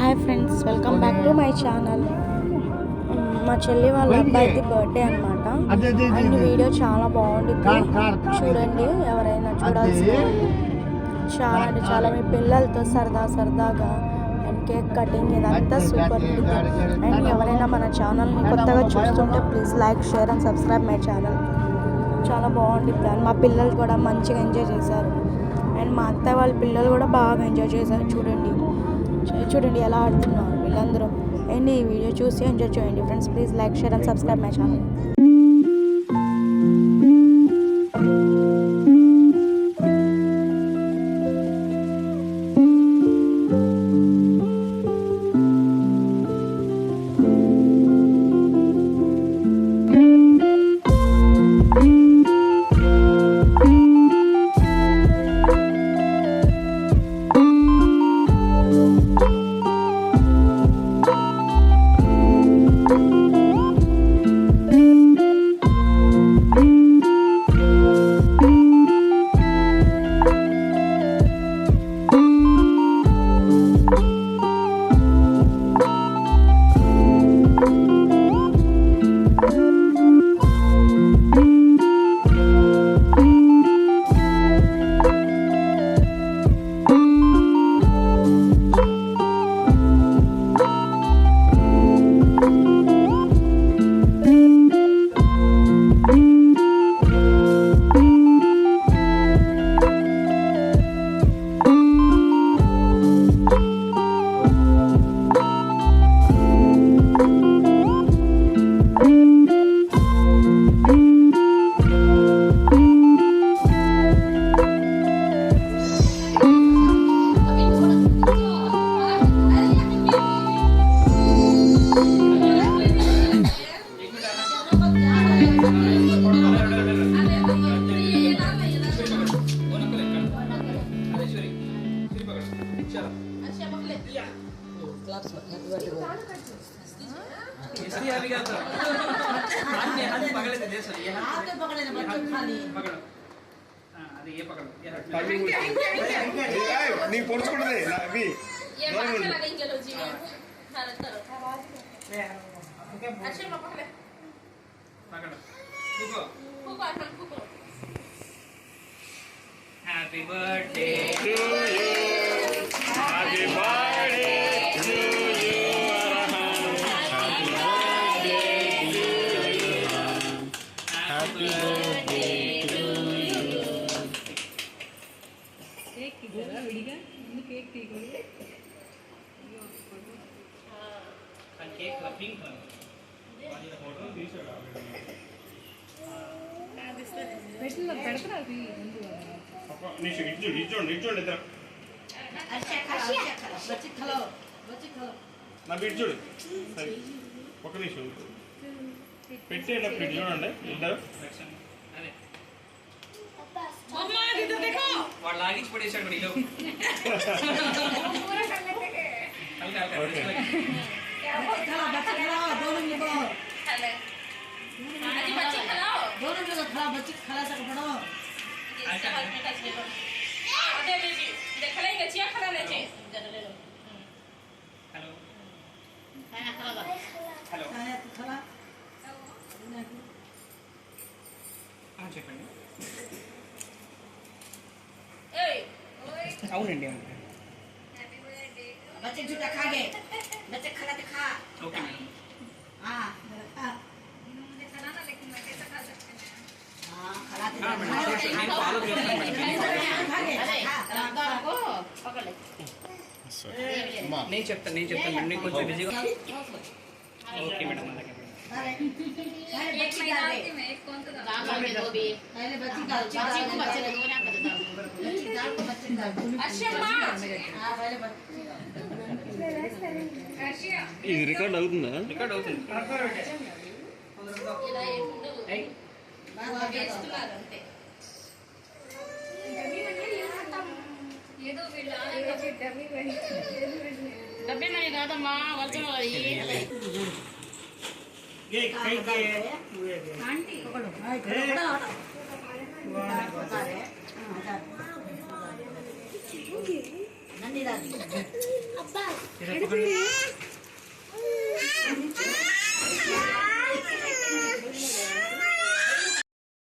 Hi friends, welcome back to my channel. మా చెల్లి వాళ్ళ అబ్బాయిది బర్త్డే అనమాట. అండ్ వీడియో చాలా బాగుంటుంది, చూడండి. ఎవరైనా చూడాల్సిన చాలా అంటే చాలా మీ పిల్లలతో సరదాగా అండ్ కేక్ కటింగ్ ఇదంతా సూపర్ ఉంటుంది. అండ్ ఎవరైనా మన ఛానల్ని కొత్తగా చూస్తుంటే please like, share and subscribe my channel. చాలా బాగుంటుంది. అండ్ మా పిల్లలు కూడా మంచిగా ఎంజాయ్ చేశారు. అండ్ మా అత్తయ్య వాళ్ళ పిల్లలు కూడా బాగా ఎంజాయ్ చేశారు. చూడండి ఎలా ఆడుతున్నారు వీళ్ళందరూ. అండ్ ఈ వీడియో చూసి ఎంజాయ్ చేయండి friends. Please like, share and subscribe my channel. Happy birthday to you. Happy birthday to you. Happy birthday to you. Happy birthday to you. Cake తీసారా విడిగా? ముందు కేక్ తీయకూడదు. కేక్ పింక్ పెడతారా నా బిడ్డ చూడు సరే ఒక నిమిషం పెట్టేటప్పుడు ఇటు చూడండి ఇద్దరు వాడు లాగించి పడేసాడు వీళ్ళు. చెప్పండి. అవునండి ఓకే నేను చెప్తాను మేడం. నేను కొంచెం బిజీగా. ఓకే మేడం అలాగే. ఇది రికార్డ్ అవుతుందా? రికార్డ్ అవుతుంది. డబ్బే మరి కాదమ్మా వాళ్ళ నంది ఇది పక్కన